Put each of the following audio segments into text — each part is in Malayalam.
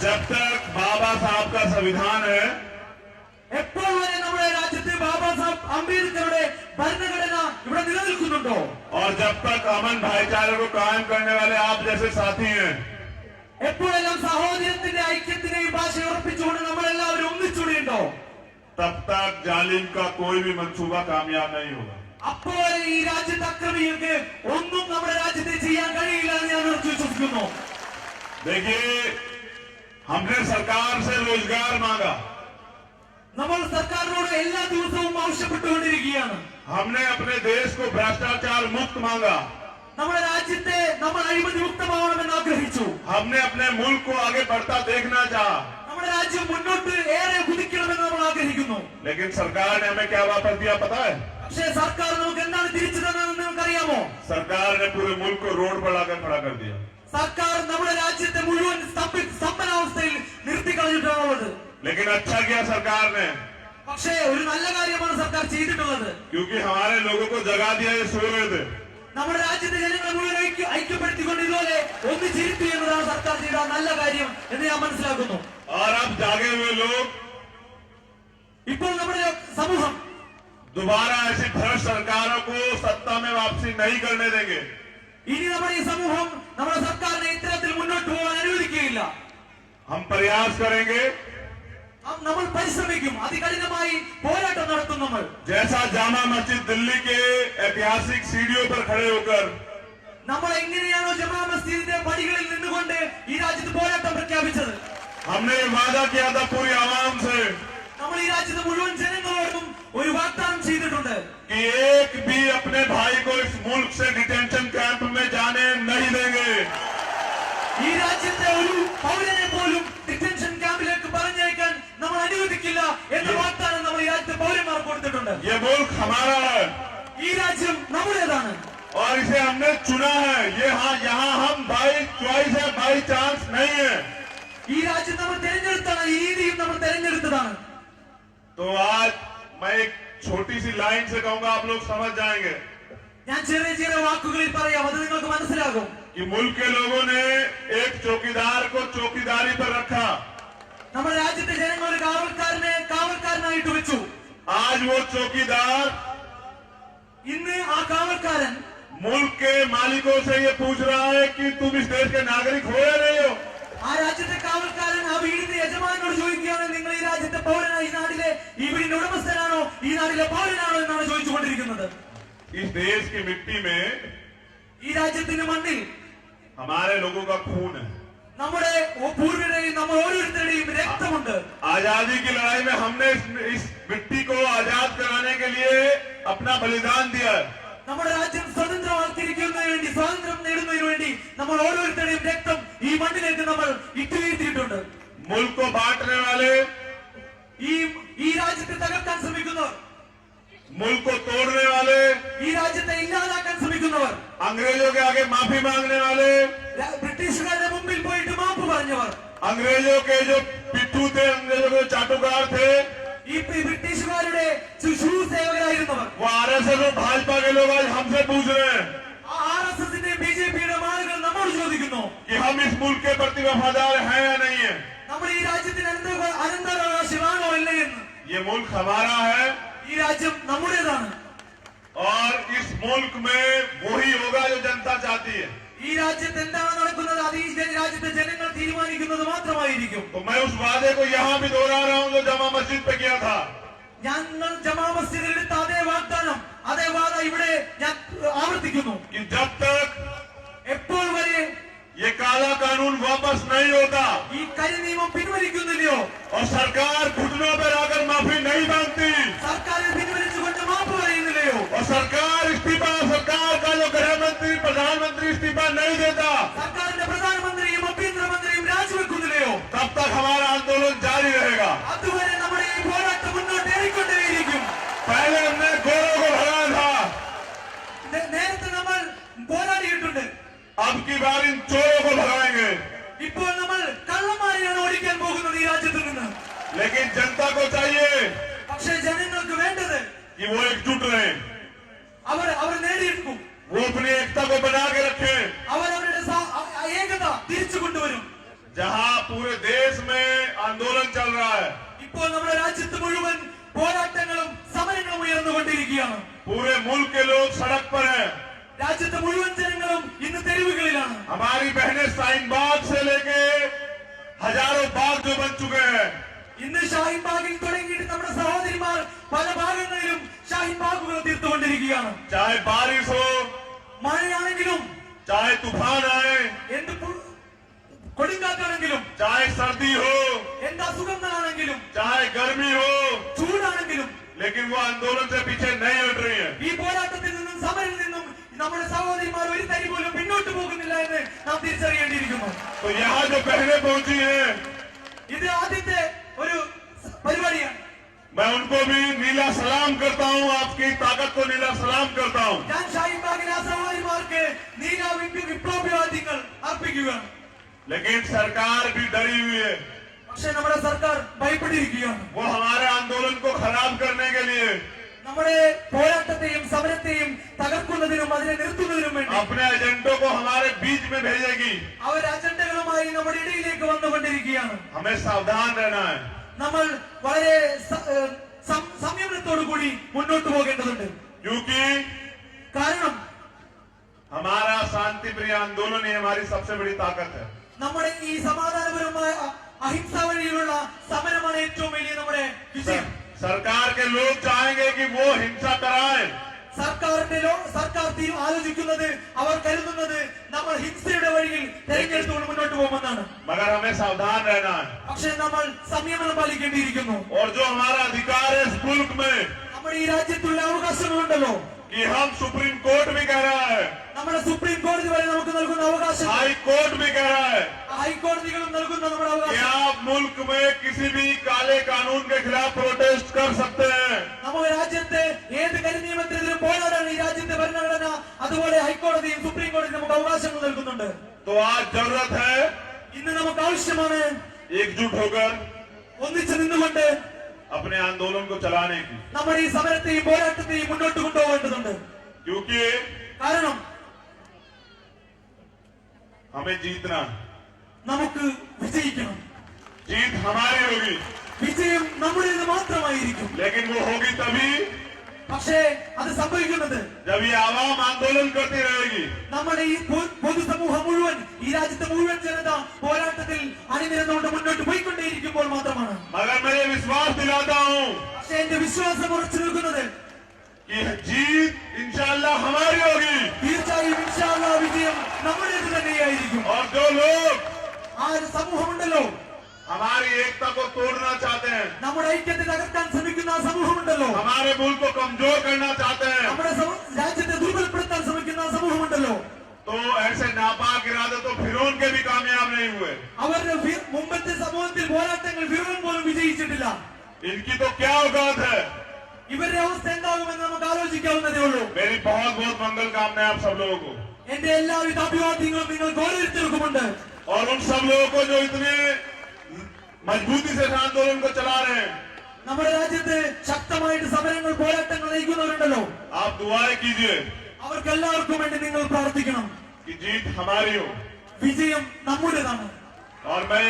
जब तक बाबा साहब का संविधान है, എപ്പോൾ വരെ നമ്മുടെ രാജ്യത്ത് ബാബാ സാഹബ് അംബേദ്കറുടെ ഭരണഘടന ഇവിടെ നിലനിൽക്കുന്നുണ്ടോ, और जब तक अमन भाईचारे को कायम करने वाले आप जैसे साथी हैं, എപ്പോഴെല്ലാം സഹോദരത്തിന്റെ ഐക്യത്തിനെയും ഭാഷ ഉറപ്പിച്ചുകൊണ്ട് നമ്മളെല്ലാവരും ഒന്നിച്ചുകൂടിയുണ്ടോ, तब तक जालिम का कोई भी मंसूबा कामयाब नहीं होगा। അപ്പോൾ ഈ രാജ്യത്തെ അക്രമികൾക്ക് ഒന്നും നമ്മുടെ രാജ്യത്തെ ചെയ്യാൻ കഴിയില്ല എന്ന് ഞാൻ ഉറച്ചു വിശ്വസിക്കുന്നു. देखिए, हमने सरकार से रोजगार मांगा, നമ്മൾ സർക്കാരിനോട് എല്ലാ ദിവസവും ആവശ്യപ്പെട്ടുകൊണ്ടിരിക്കുകയാണ്. हमने अपने देश को भ्रष्टाचार मुक्त मांगा, നമ്മുടെ രാജ്യത്തെ നമ്മൾ അഴിമതി മുക്തമാവണമെന്ന് ആഗ്രഹിച്ചു. हमने अपने मुल्क को आगे बढ़ता देखना चाहा, നമ്മുടെ രാജ്യം മുന്നോട്ട് ഏറെ കുതിക്കണമെന്ന് നമ്മൾ ആഗ്രഹിക്കുന്നു. लेकिन सरकार ने हमें क्या वापस दिया पता है? പക്ഷേ സർക്കാർ നമുക്ക് എന്താണ് തിരിച്ചു തന്നതെന്ന് നിങ്ങൾക്കറിയാമോ? सरकार ने पूरे मुल्क को रोड पर लाकर खड़ा कर दिया। സർക്കാർ നമ്മുടെ രാജ്യത്തെ മുഴുവൻ സ്തംഭനാവസ്ഥയിൽ നിർത്തിക്കളഞ്ഞിട്ടുള്ളത്. लेकिन अच्छा किया सरकार ने, പക്ഷേ ഒരു നല്ല കാര്യമാണ് സർക്കാർ ചെയ്തിട്ടുള്ളത്. क्योंकि हमारे लोगों को जगा दिया, ये सो रहे थे। നമ്മുടെ രാജ്യത്തെ ജനങ്ങളെ മുഴുവൻ ഐക്യപ്പെടുത്തിക്കൊണ്ട് ഇതുപോലെ ഒന്നിച്ചിരുത്തി എന്നതാണ് സർക്കാർ ചെയ്ത നല്ല കാര്യം എന്ന് ഞാൻ മനസ്സിലാക്കുന്നു. और अब जागे हुए लोग ഇപ്പോൾ നമ്മുടെ സമൂഹം दोबारा ऐसी भ्रष्ट सरकारों को सत्ता में वापसी नहीं करने देंगे। ഇനി നമ്മുടെ ഈ സമൂഹം നമ്മുടെ സർക്കാരിനെ ഇത്തരത്തിൽ മുന്നോട്ട് പോകാൻ അനുവദിക്കുകയില്ല. हम प्रयास करेंगे, നമ്മൾ പരിശ്രമിക്കും, അതികഠിനമായി പോരാട്ടം നടത്തും. നമ്മൾ जैसा जामा मस्जिद दिल्ली के ऐतिहासिक सीढ़ियों पर खड़े होकर നമ്മൾ എങ്ങനെയാണോ ജമാ മസ്ജിദിന്റെ പടികളിൽ നിന്നുകൊണ്ട് ഈ രാജ്യത്ത് പോരാട്ടം പ്രഖ്യാപിച്ചത്, हमने वादा किया था पूरी आवाम से നമ്മൾ ഈ രാജ്യത്തെ മുഴുവൻ ജനങ്ങളോടും ഒരു വാഗ്ദാനം ചെയ്തിട്ടുണ്ട്. कि एक भी अपने भाई को इस मुल्क से डिटेंशन कैंप में जाने नहीं देंगे। ഈ രാജ്യത്തെ ഒരു പൗരനെ പോലും ഡിറ്റൻഷൻ ക്യാമ്പിലേക്ക് പറഞ്ഞയക്കാൻ നമ്മൾ അനുവദിക്കില്ല എന്ന വാഗ്ദാനം നമ്മൾ ഈ രാജ്യത്തെ പൗരന്മാർക്ക് കൊടുത്തിട്ടുണ്ട്. ये मुल्क हमारा है ഈ രാജ്യം നമ്മുടേതാണ്. और इसे हमने चुना है। ये यहाँ हम बाई चॉइस है, बाई चांस नहीं है। ഈ രാജ്യം നമ്മൾ തെരഞ്ഞെടുത്താണ്, ഈ രീതിയും നമ്മൾ തെരഞ്ഞെടുത്തതാണ്. तो आज मैं एक छोटी सी लाइन से कहूंगा, आप लोग समझ जाएंगे ഞാൻ ചെറിയ ചെറിയ വാക്കുകളിൽ പറയാം, അത് നിങ്ങൾക്ക് മനസ്സിലാകും. कि मुल्क के लोगों ने एक चौकीदार को चौकीदारी पर रखा। നമ്മുടെ രാജ്യത്തെ ജനങ്ങൾ ഒരു കാവൽക്കാരനായിട്ട് വെച്ചു. आज वो चौकीदार ഇന്ന് ആ കാവൽക്കാരൻ मुल्क के मालिकों से ये पूछ रहा है कि तुम इस देश के नागरिक हो या नहीं हो। ആ രാജ്യത്തെ കാവൽക്കാരൻ ആ വീടിന്റെ യജമാനോട് ചോദിക്കുകയാണ്, നിങ്ങൾ ഈ രാജ്യത്തെ പൗരനാണ്, ഈ നാട്ടിലെ ഈ വീടിന്റെ ഉടമസ്ഥനാണോ, ഈ നാട്ടിലെ പൗരനാണോ എന്നാണ് ചോദിച്ചുകൊണ്ടിരിക്കുന്നത്. इस देश की मिट्टी में ഈ രാജ്യത്തിന്റെ മണ്ണിൽ हमारे लोगों का खून है। നമ്മുടെ പൂർവികരെയും നമ്മൾ ഓരോരുത്തരുടെയും രക്തമുണ്ട്. आजादी की लड़ाई में हमने इस मिट्टी को आजाद कराने के लिए अपना बलिदान दिया है। നമ്മുടെ രാജ്യം സ്വതന്ത്രമാക്കിയിരിക്കുന്നതിന് വേണ്ടി, സ്വാതന്ത്ര്യം നേടുന്നതിന് വേണ്ടി നമ്മൾ ഓരോരുത്തരുടെയും രക്തം ഈ മണ്ണിലേക്ക് നമ്മൾ ഇട്ടുവീഴ്ത്തിയിട്ടുണ്ട്. मुल्क को बांटने वाले, ഈ രാജ്യത്തെ തകർക്കാൻ ശ്രമിക്കുന്നവർ, मुल्क को तोड़ने वाले, ഈ രാജ്യത്തെ ഇല്ലാതാക്കാൻ ശ്രമിക്കുന്നവർ, अंग्रेजों के आगे माफी मांगने वाले, ബ്രിട്ടീഷുകാരുടെ മുമ്പിൽ പോയിട്ട് മാപ്പ് പറഞ്ഞവർ, अंग्रेजों के जो पिट्ठू थे, अंग्रेजों के चाटुकार थे, ഈ ബ്രിട്ടീഷുകാരുടെ ശുശ്രൂഷകരായിരുന്നവർ, वो आरएसएस और भाजपा के लोग आज हमसे पूछ रहे हैं ആർഎസ്എസിന്റെ ബിജെപിയുടെ ആളുകൾ നമ്മോട് ചോദിക്കുന്നു, कि हम इस मुल्क के प्रति वफादार हैं या नहीं है। നമ്മൾ ഈ രാജ്യത്തിന് അനന്തരാവകാശമാണോ അല്ലേ എന്ന്. ये मुल्क हमारा है ഈ രാജ്യം നമ്മുടേതാണ്. और इस मुल्क में वही होगा जो जनता चाहती है। ഈ രാജ്യത്ത് എന്താണ് നടക്കുന്നത് അത് ഈ രാജ്യത്തെ ജനങ്ങൾ തീരുമാനിക്കുന്നത് മാത്രമായിരിക്കും. तो मैं उस वादे को यहाँ भी दोहरा रहा हूँ जो जमा मस्जिद पे किया था। ഞങ്ങൾ ജമാ മസ്ജിദിൽ എടുത്ത അതേ വാഗ്ദാനം, അതേ വാദ ഇവിടെ ഞാൻ ആവർത്തിക്കുന്നു. कि जब तक എപ്പോൾ വരെ ये काला कानून वापस नहीं होता ഈ കരി നിയമം പിൻവലിക്കുന്നില്ലയോ, और सरकार घुटनों पर आकर माफी नहीं मांगती സർക്കാർ പിൻവലിച്ചുകൊണ്ട് മാപ്പ് പറയുന്നില്ലയോ, और सरकार का जो गृह मंत्री प्रधानमंत्री इस्तीफा नहीं देता, സർക്കാരിന്റെ പ്രധാനമന്ത്രിയും ആഭ്യന്തരമന്ത്രിയും രാജിവെക്കുന്നില്ലയോ, तब तक हमारा आंदोलन जारी रहेगा। അതുവരെ നമ്മുടെ ഈ പോരാട്ടം മുന്നോട്ട് ഏറിക്കൊണ്ടേയിരിക്കും. पहले हमने गोरों को भगाया था, നേരത്തെ നമ്മൾ പോരാടിയിട്ടുണ്ട്. अब की बार इन चोरों को भगाएंगे। ഇപ്പോൾ നമ്മൾ കള്ളന്മാരെയാണ് ഓടിക്കാൻ പോകുന്നത് ഈ രാജ്യത്ത് നിന്ന്. लेकिन जनता को चाहिए പക്ഷേ ജനങ്ങൾക്ക് വേണ്ടത് कि वो एकजुट रहे, അവർ നേടിയെടുക്കും, वो अपनी एकता को बना के रखे। അവരുടെ ഏകത തിരിച്ചു കൊണ്ടുവരും. जहां पूरे देश आंदोलन चल रहा है। ഇപ്പോൾ നമ്മുടെ രാജ്യത്ത് മുഴുവൻ പോരാട്ടങ്ങളും സമരങ്ങളും ഉയർന്നുകൊണ്ടിരിക്കുകയാണ്. पूरे मुल्क के लोग सड़क पर हैं। രാജ്യത്തെ മുഴുവൻ ജനങ്ങളും ഇന്ന് തെരുവുകളിലാണ്. हमारी बहनें शाहीन बाग से लेके हजारों बाग जो बन चुके हैं। ഇന്ന് ഷാഹിൻ ബാഗിൽ തുടങ്ങിയിട്ട് നമ്മുടെ സഹോദരിമാർ പല ഭാഗങ്ങളിലും ഷാഹിൻ ബാഗുകൾ തീർത്തുകൊണ്ടിരിക്കുകയാണ്. चाहे बारिश हो, മഴയാണെങ്കിലും चाहे तूफान आए, എന്ത് കൊടുങ്കാറ്റാണെങ്കിലും, चाहे सर्दी हो, എന്ത് അസുഖങ്ങളാണെങ്കിലും, चाहे गर्मी हो, ചൂടാണെങ്കിലും, लेकिन वो आंदोलन से पीछे नहीं हट रही है। ഈ പോരാട്ടത്തിൽ നിന്നും സമരത്തിൽ നിന്നും നമ്മുടെ സഹോദരിമാർ ഒരു തരി പോലും പിന്നോട്ട് പോകുന്നില്ല എന്ന് നാം തിരിച്ചറിയേണ്ടിയിരിക്കുന്നു. तो यहाँ जो बहनें पहुंची हैं, ഇത് ആദ്യത്തെ ഒരു പരിപാടിയാണ്. मैं उनको भी नीला सलाम करता हूँ, आपकी ताकत को नीला सलाम करता हूँ। ഞാൻ ഷാഹിൻ ബാഗിലെ ആ സഹോദരിമാർക്ക് നീല വിപ്ലവാദികൾ അർപ്പിക്കുകയാണ്. लेकिन सरकार भी डरी हुई है। പക്ഷേ നമ്മുടെ സർക്കാർ ഭയപ്പെട്ടിരിക്കുകയാണ്. वो हमारे आंदोलन को खराब करने के लिए നമ്മുടെ പോരാട്ടത്തെയും സമരത്തെയും തകർക്കുന്നതിനും അതിനെ നിർത്തുന്നതിനും വേണ്ടി अपने एजेंटों को हमारे बीच में भेजेगी। അവർ അജണ്ടകളുമായി നമ്മുടെ ഇടയിലേക്ക് വന്നുകൊണ്ടിരിക്കുകയാണ്. हमें सावधान रहना है। നമ്മൾ വളരെ സംയമനത്തോടു കൂടി മുന്നോട്ട് പോകേണ്ടതുണ്ട്. क्योंकि കാരണം हमारा शांति प्रिय आंदोलन ही हमारी सबसे बड़ी ताकत है। നമ്മുടെ ഈ സമാധാനപരമായ അഹിംസ വഴിയിലുള്ള സമരമാണ് ഏറ്റവും വലിയ നമ്മുടെ വിജയം. सरकार के लोग चाहेंगे कि वो हिंसा कराएं। സർക്കാർ ആലോചിക്കുന്നത്, അവർ കരുതുന്നത് നമ്മൾ ഹിംസയുടെ വഴിയിൽ തെരഞ്ഞെടുത്തുകൊണ്ട് മുന്നോട്ട് പോകുമെന്നാണ്. मगर हमें सावधान रहना है। പക്ഷേ നമ്മൾ സംയമനം പാലിക്കേണ്ടിയിരിക്കുന്നു. और जो हमारा अधिकार है इस मुल्क में, നമ്മുടെ ഈ രാജ്യത്തുള്ള അവകാശങ്ങളുണ്ടല്ലോ, कि हम सुप्रीम कोर्ट भी कह रहा है, നമ്മുടെ സുപ്രീം കോടതി വരെ നമുക്ക് നൽകുന്ന അവകാശം, हाई कोर्ट भी कह रहा है ഹൈക്കോടതികളും നൽകുന്ന നമ്മുടെ कि അവകാശം, आप मुल्क में किसी भी काले कानून के खिलाफ प्रोटेस्ट कर सकते हैं। നമ്മുടെ രാജ്യത്തെ ഏത് കരിനിയമത്തിനെതിരും പോരാടാൻ ഈ രാജ്യത്തെ ഭരണഘടന അതുപോലെ ഹൈക്കോടതിയും സുപ്രീം കോടതിയും നമുക്ക് അവകാശങ്ങൾ നൽകുന്നുണ്ട്. तो आज जरूरत है ഇന്ന് നമുക്ക് ആവശ്യമാണ് एकजुट होकर ഒന്നിച്ചു നിന്നുകൊണ്ട് अपने आंदोलन को चलाने की। നമ്മുടെ ഈ സമരത്തെയും പോരാട്ടത്തെയും മുന്നോട്ട് കൊണ്ടുപോകേണ്ടതുണ്ട്. क्योंकि കാരണം हमें जीतना है। നമുക്ക് വിജയിക്കണം. जीत हमारी होगी, വിജയം നമ്മുടേത് മാത്രമായിരിക്കും. लेकिन वो होगी तभी പക്ഷേ അത് സംഭവിക്കുന്നത് जब ये आवाम आंदोलन करती रहेगी। നമ്മുടെ ഈ പൊതുസമൂഹം മുഴുവൻ, ഈ രാജ്യത്തെ മുഴുവൻ ജനത പോരാട്ടത്തിൽ അണിനിരന്നുകൊണ്ട് മുന്നോട്ട് പോയിക്കൊണ്ടേയിരിക്കുമ്പോൾ മാത്രമാണ്. मगर मैं ये विश्वास दिलाता हूँ പക്ഷേ എന്റെ വിശ്വാസം ഉറച്ചു നിൽക്കുന്നത് कि जीत इंशाअल्लाह हमारी होगी। തീർച്ചയായും ഇൻഷാ അല്ലാഹ് വിജയം നമ്മുടേത് തന്നെയായിരിക്കും. और जो लोग ആ ഒരു സമൂഹമുണ്ടല്ലോ, हमारी एकता को तोड़ना चाहते हैं, നമ്മുടെ ഐക്യത്തെ തകർക്കാൻ ശ്രമിക്കുന്ന ആ സമൂഹമുണ്ടല്ലോ, हमारे मुल्क को कमजोर करना चाहते हैं, നമ്മുടെ രാജ്യത്തെ ദുർബലപ്പെടുത്താൻ ശ്രമിക്കുന്ന ആ സമൂഹമുണ്ടല്ലോ, तो ऐसे नापाक इरादे तो फिरौन के भी कामयाब नहीं हुए। അവരുടെ മുമ്പത്തെ സമൂഹത്തിൽ പോരാട്ടങ്ങൾ ഫിറോൻ പോലും വിജയിച്ചിട്ടില്ല. इनकी तो क्या औकात है। ഇവരുടെ അവസ്ഥ എന്താകുമെന്ന് നമുക്ക് ആലോചിക്കാവുന്നതേ ഉള്ളൂ. मेरी बहुत बहुत मंगल कामनाएं आप सब लोगों को, എന്റെ എല്ലാവിധ അഭിവാദ്യങ്ങളും നിങ്ങൾക്ക് ഓരോരുത്തർക്കുമുണ്ട്. और उन सब लोगों को जो इतने मजबूती से इस आंदोलन को चला रहे हैं। നമ്മുടെ രാജ്യത്ത് ശക്തമായിട്ട് സമരങ്ങൾ പോരാട്ടങ്ങൾ നയിക്കുന്നവരുണ്ടല്ലോ, आप दुआएं कीजिए അവർക്ക് എല്ലാവർക്കും വേണ്ടി നിങ്ങൾ പ്രാർത്ഥിക്കണം. कि जीत हमारी हो। വിജയം നമ്മുടേതാണ്. और मैं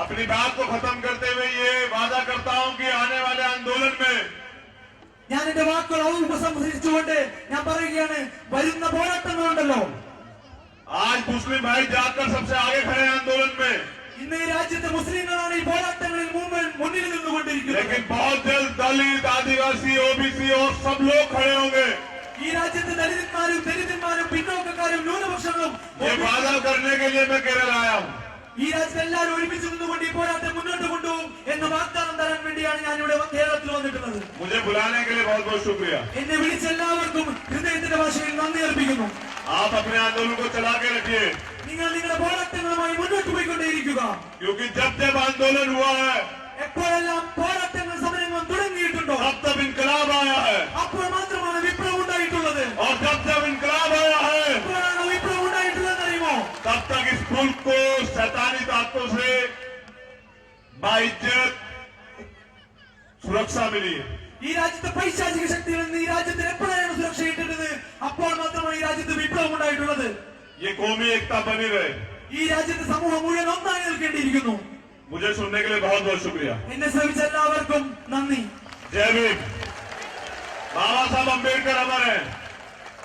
अपनी बात को खत्म करते हुए ये वादा करता हूं कि आने वाले आंदोलन में ഞാൻ എന്റെ വാക്കുകൾ ഉപസംഹരിച്ചുകൊണ്ട് ഞാൻ പറയുകയാണ്, വരുന്ന പോരാട്ടങ്ങളുണ്ടല്ലോ, आज मुस्लिम भाई जाकर सबसे आगे खड़े हैं आंदोलन में, ഇന്ന് ഈ രാജ്യത്തെ മുസ്ലിങ്ങളാണ് ഈ പോരാട്ടങ്ങളിൽ മുന്നിൽ നിന്നുകൊണ്ടിരിക്കുന്നത്. लेकिन बहुत जल्द दलित, आदिवासी, ओबीसी और सब लोग खड़े होंगे। ഈ രാജ്യത്തെ ദരിദ്രന്മാരും പിന്നോക്കക്കാരും ന്യൂനപക്ഷങ്ങളും ये वादा करने के लिए मैं केरल आया हूँ। ഈ രാജ്യത്തെ എല്ലാവരും ഒരുമിച്ച് നിന്നുകൊണ്ട് ഈ പോരാട്ടം മുന്നോട്ട് കൊണ്ടുപോകും എന്ന വാഗ്ദാനം തരാൻ വേണ്ടിയാണ് ഞാൻ ഇവിടെ കേരളത്തിൽ വന്നിട്ടുള്ളത്. मुझे बुलाने के लिए बहुत बहुत शुक्रिया। എന്നെ വിളിച്ച എല്ലാവർക്കും ഹൃദയത്തിന്റെ ഭാഷയിൽ നന്ദി അർപ്പിക്കുന്നു. आप अपने आंदोलन को चला के रखिए, നിങ്ങൾ നിങ്ങളുടെ പോരാട്ടങ്ങളുമായി മുന്നോട്ട് പോയിക്കൊണ്ടേയിരിക്കുക. क्योंकि जब जब आंदोलन हुआ है എപ്പോഴെല്ലാം പോരാട്ടങ്ങൾ സമരങ്ങൾ തുടങ്ങിയിട്ടുണ്ടോ तब तब इनकलाब आया है, അപ്പോൾ മാത്രമാണ് വിപ്ലവം ഉണ്ടായിട്ടുള്ളത്. और जब जब इनकलाब आया है എപ്പോഴാണ് വിപ്ലവം ഉണ്ടായിട്ടുള്ളത് അറിയുമോ? तब तक इस मुल्क को शैतानी ताकतों से बाइज्जत सुरक्षा मिली है। ഈ രാജ്യത്തെ പൈശാചിക ശക്തികളിൽ നിന്ന് ഈ രാജ്യത്തിന് എപ്പോഴാണ് സുരക്ഷ കിട്ടുന്നത്? അപ്പോൾ മാത്രമാണ് ഈ രാജ്യത്ത് വിപ്ലവം ഉണ്ടായിട്ടുള്ളത്. ये कौमी एकता बनी रहे। ഈ രാജ്യത്തെ സമൂഹം മുഴുവൻ ഒന്നായി നിൽക്കേണ്ടിയിരിക്കുന്നു. मुझे सुनने के लिए बहुत बहुत शुक्रिया। എന്നെ ശ്രമിച്ച എല്ലാവർക്കും നന്ദി. जय भीम। बाबा साहब अम्बेडकर अमर है।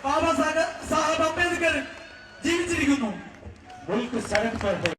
ബാബാ സാഹേബ് അംബേദ്കർ ജീവിച്ചിരിക്കുന്നു. मुल्क सड़क पर है।